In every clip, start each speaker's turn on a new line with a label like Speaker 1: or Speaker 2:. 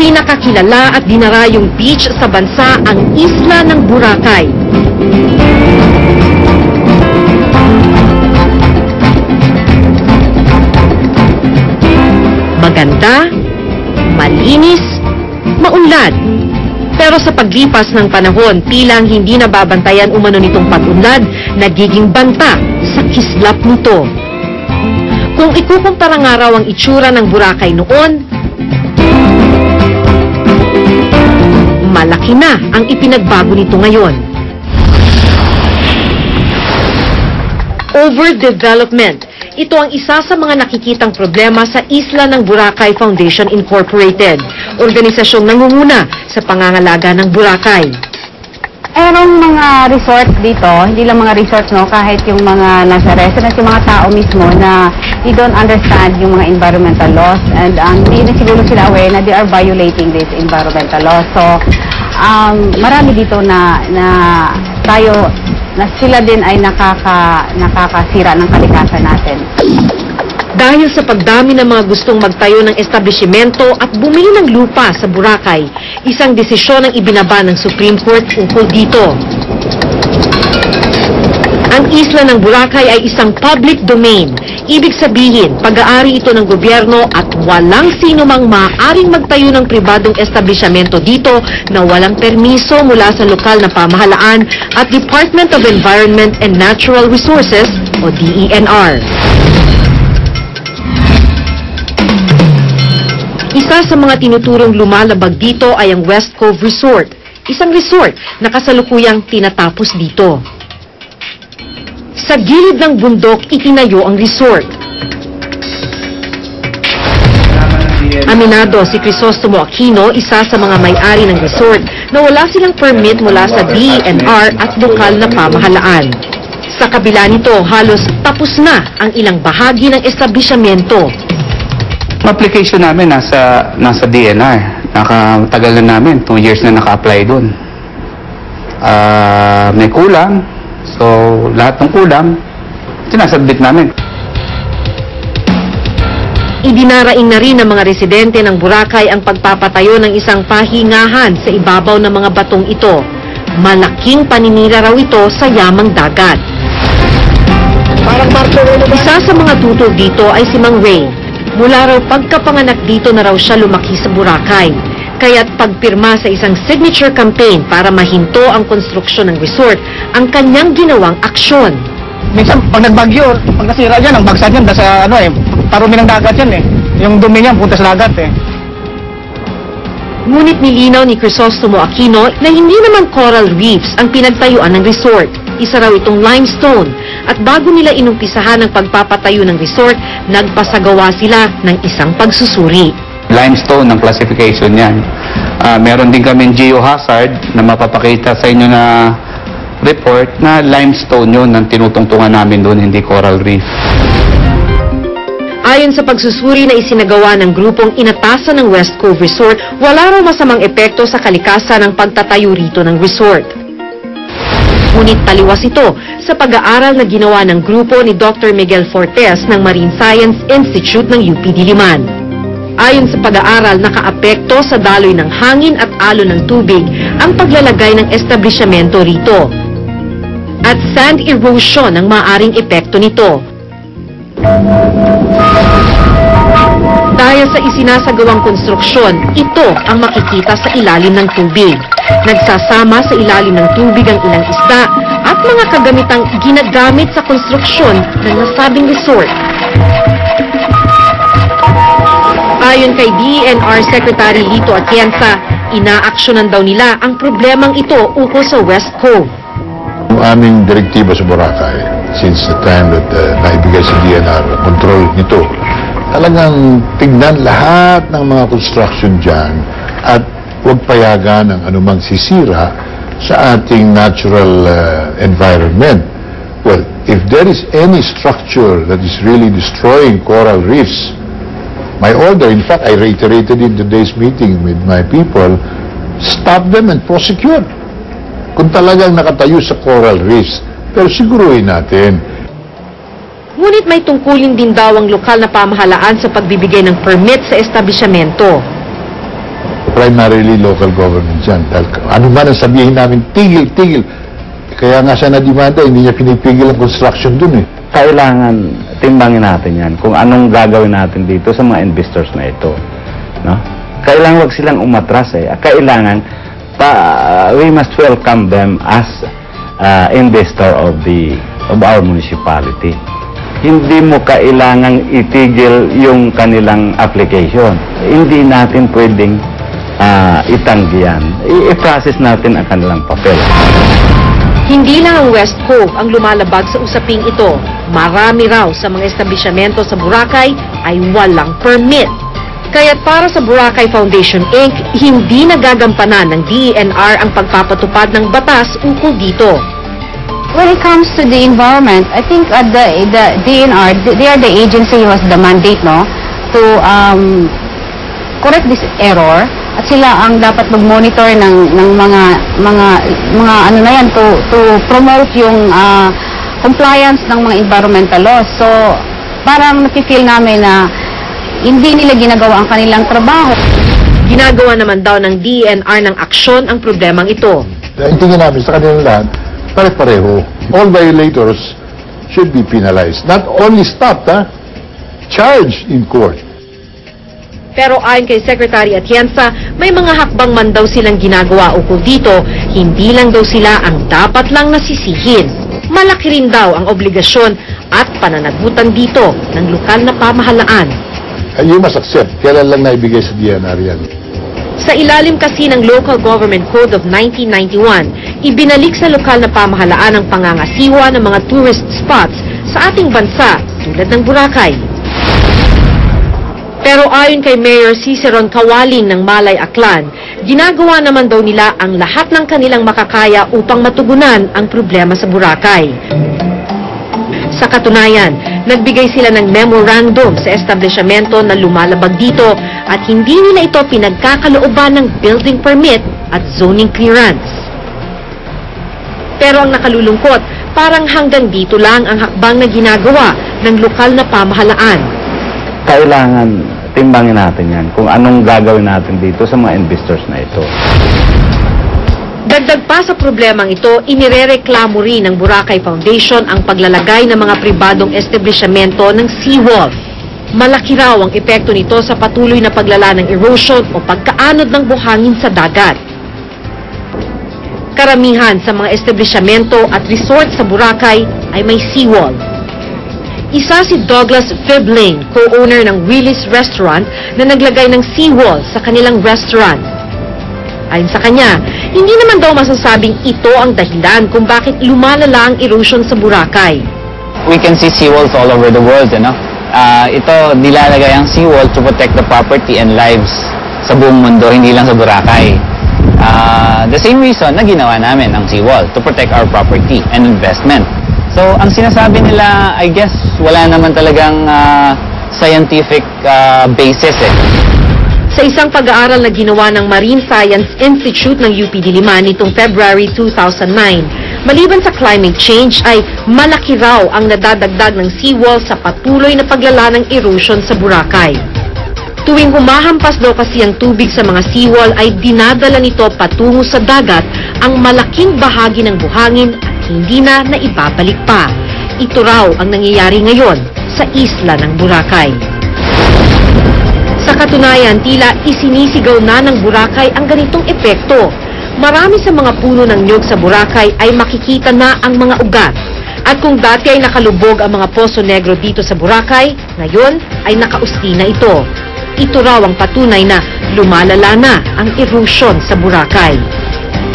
Speaker 1: pinakakilala at dinarayong beach sa bansa ang Isla ng Boracay. Maganda, malinis, maunlad. Pero sa paglipas ng panahon, tilang hindi nababantayan umano nitong pag-unlad, nagiging banta sa kislap nito. Kung ikukumpara nga raw ang itsura ng Boracay noon, malaki na ang ipinagbago nito ngayon. Overdevelopment. Ito ang isa sa mga nakikitang problema sa Isla ng Boracay Foundation Incorporated, organisasyong nangunguna sa pangangalaga ng Boracay.
Speaker 2: Merong mga resorts dito, hindi lang mga resorts, no, kahit yung mga nasa residence, yung mga tao mismo na they don't understand yung mga environmental laws, and hindi na siguro sila aware na they are violating this environmental laws. So, marami dito na sila din ay nakakasira ng kalikasan natin.
Speaker 1: Dahil sa pagdami ng mga gustong magtayo ng establishmento at bumili ng lupa sa Boracay, isang desisyon ang ibinaba ng Supreme Court ukol dito. Ang Isla ng Boracay ay isang public domain. Ibig sabihin, pag-aari ito ng gobyerno at walang sino mang maaaring magtayo ng pribadong establishmento dito na walang permiso mula sa lokal na pamahalaan at Department of Environment and Natural Resources o DENR. Isa sa mga tinuturong lumalabag dito ay ang West Cove Resort, isang resort na kasalukuyang tinatapos dito. Sa gilid ng bundok, itinayo ang resort. Aminado si Crisostomo Aquino, isa sa mga may-ari ng resort, na wala silang permit mula sa DENR at lokal na pamahalaan. Sa kabila nito, halos tapos na ang ilang bahagi ng establishmento.
Speaker 3: Application namin nasa DNR. Nakatagal na namin, 2 years na naka-apply doon. May kulang. So, lahat ng kulang, sinasubmit namin.
Speaker 1: Idinaraing na rin ng mga residente ng Boracay ang pagpapatayo ng isang pahingahan sa ibabaw ng mga batong ito. Malaking paninira raw ito sa yamang dagat. Isa sa mga tutol dito ay si Mang Ray. Mula raw pagkapanganak dito na raw siya lumaki sa Boracay. Kaya't pagpirma sa isang signature campaign para mahinto ang konstruksyon ng resort, ang kanyang ginawang aksyon.
Speaker 4: Minsan, pag nagbagyo, pag nasira dyan, ang bagsak yan, sa parumi ng dagat yan Yung dumi niyan, punta sa dagat
Speaker 1: Ngunit nilinaw ni Crisostomo Aquino na hindi naman coral reefs ang pinagtayuan ng resort. Isa raw itong limestone. At bago nila inumpisahan ang pagpapatayo ng resort, nagpasagawa sila ng isang pagsusuri.
Speaker 3: Limestone ang classification yan. Meron din kaming geohazard na mapapakita sa inyo na report na limestone yun ang tinutungtungan namin doon, hindi coral reef.
Speaker 1: Ayon sa pagsusuri na isinagawa ng grupong inatasan ng West Cove Resort, wala raw masamang epekto sa kalikasan ng pagtatayo rito ng resort. Ngunit taliwas ito sa pag-aaral na ginawa ng grupo ni Dr. Miguel Fortes ng Marine Science Institute ng UP Diliman. Ayon sa pag-aaral, nakaapekto sa daloy ng hangin at alon ng tubig ang paglalagay ng establishmento rito. At sand erosion ang maaaring epekto nito. Dahil sa isinasagawang konstruksyon, ito ang makikita sa ilalim ng tubig. Nagsasama sa ilalim ng tubig ang ilang isda at mga kagamitang ginagamit sa konstruksyon ng nasabing resort. Ayon kay DENR Secretary Lito Atienza, inaaksyonan daw nila ang problemang ito ukol sa West Cove.
Speaker 5: Ang aming direktiba sa Boracay, since the time that naibigay sa DENR, control nito, talagang tignan lahat ng mga construction dyan at huwag payagan ang anumang sisira sa ating natural environment. Well, if there is any structure that is really destroying coral reefs, my order, in fact, I reiterated in today's meeting with my people, stop them and prosecute. Kung talagang nakatayo sa coral reefs, pero siguruhin natin.
Speaker 1: Ngunit may tungkulin din daw ang lokal na pamahalaan sa pagbibigay ng permit sa establishmento.
Speaker 5: primarily local government yan. Dahil ano man ang sabihin namin, tigil, tigil. Kaya nga siya na-demanda, hindi niya pinipigil ang construction dun eh.
Speaker 6: Kailangan timbangin natin yan kung anong gagawin natin dito sa mga investors na ito. No? Kailangan wag silang umatras eh. Kailangan we must welcome them as investor of our municipality. Hindi mo kailangang itigil yung kanilang application. Hindi natin pwedeng itanggi yan. I-process natin ang kanilang papel.
Speaker 1: Hindi lang ang West Cove ang lumalabag sa usaping ito. Marami raw sa mga establishmento sa Boracay ay walang permit. Kaya't para sa Boracay Foundation Inc., hindi nagagampanan ng DENR ang pagpapatupad ng batas ukol dito.
Speaker 2: When it comes to the environment, I think the DNR, they are the agency who has the mandate, no, to correct this error, at sila ang dapat mag-monitor ng mga ano na yan to promote yung compliance ng mga environmental laws. So parang nafi-feel namin na hindi nila ginagawa ang kanilang trabaho.
Speaker 1: Ginagawa naman daw ng DENR ng aksyon ang problemang ito.
Speaker 5: Tingin namin sa kanilang lahat, pare-pareho. All violators should be penalized. Not only stopped, charged in court.
Speaker 1: Pero ayon kay Secretary Atienza, may mga hakbang man daw silang ginagawa ukol dito, hindi lang daw sila ang dapat lang nasisihin. Malaki rin daw ang obligasyon at pananagutan dito ng lokal na pamahalaan.
Speaker 5: You must accept, kailan lang naibigay sa DNR yan.
Speaker 1: Sa ilalim kasi ng Local Government Code of 1991, ibinalik sa lokal na pamahalaan ang pangangasiwa ng mga tourist spots sa ating bansa tulad ng Boracay. Pero ayon kay Mayor Ciceron Kawaling ng Malay Aklan, ginagawa naman daw nila ang lahat ng kanilang makakaya upang matugunan ang problema sa Boracay. Sa katunayan, nagbigay sila ng memorandum sa establishmento na lumalabag dito at hindi nila ito pinagkakalooban ng building permit at zoning clearance. Pero ang nakalulungkot, parang hanggang dito lang ang hakbang na ginagawa ng lokal na pamahalaan.
Speaker 6: Kailangan timbangin natin yan kung anong gagawin natin dito sa mga investors na ito.
Speaker 1: Dagdag pa sa problemang ito, inirereklamo rin ng Boracay Foundation ang paglalagay ng mga pribadong establishmento ng seawall. Malaki raw ang epekto nito sa patuloy na paglala ng erosion o pagkaanod ng buhangin sa dagat. Karamihan sa mga establishmento at resort sa Boracay ay may seawall. Isa si Douglas Fibling, co-owner ng Willy's Restaurant na naglagay ng seawall sa kanilang restaurant. Ayon sa kanya, hindi naman daw masasabing ito ang dahilan kung bakit lumalala ang erosion sa Boracay.
Speaker 7: We can see seawalls all over the world, ito nilalagay ang seawall to protect the property and lives sa buong mundo, hindi lang sa Boracay. The same reason na ginawa namin ang seawall, to protect our property and investment. So, ang sinasabi nila, I guess, wala naman talagang scientific basis
Speaker 1: Sa isang pag-aaral na ginawa ng Marine Science Institute ng UP Diliman nitong February 2009, maliban sa climate change ay malaki raw ang nadadagdag ng seawall sa patuloy na paglala ng erosion sa Boracay. Tuwing humahampas daw kasi ang tubig sa mga seawall ay dinadala nito patungo sa dagat ang malaking bahagi ng buhangin at hindi na naibabalik pa. Ito raw ang nangyayari ngayon sa isla ng Boracay. Sa katunayan, tila isinisigaw na ng Boracay ang ganitong epekto. Marami sa mga puno ng niyog sa Boracay ay makikita na ang mga ugat. At kung dati ay nakalubog ang mga Poso Negro dito sa Boracay, ngayon ay nakausti na ito. Ito raw ang patunay na lumalala na ang erosion sa Boracay.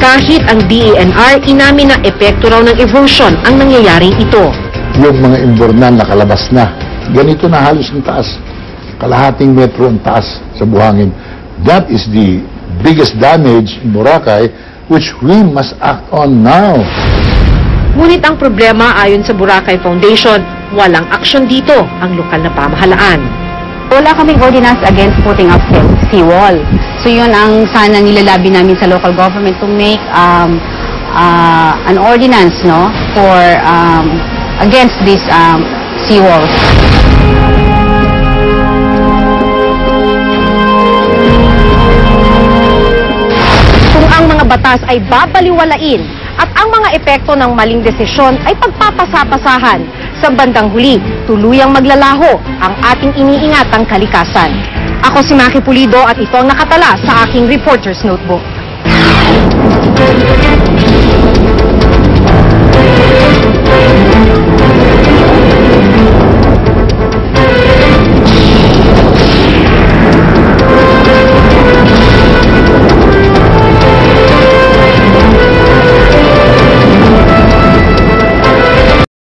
Speaker 1: Kahit ang DENR, inamin na epekto raw ng erosion ang nangyayaring ito.
Speaker 5: Yung mga imbornal nakalabas na, ganito na halos ang taas. Kalahating metro ang taas sa buhangin. That is the biggest damage in Boracay, which we must act on now.
Speaker 1: Ngunit ang problema ayon sa Boracay Foundation, walang aksyon dito ang lokal na pamahalaan.
Speaker 2: Wala kaming ordinance against putting up seawall. So yun ang sana nilalabi namin sa local government to make an ordinance, no, for against these seawalls.
Speaker 1: batas ay babaliwalain at ang mga epekto ng maling desisyon ay pagpapasapasahan. Sa bandang huli, tuluyang maglalaho ang ating iniingatang kalikasan. Ako si Maki Pulido at ito ang nakatala sa aking Reporter's Notebook.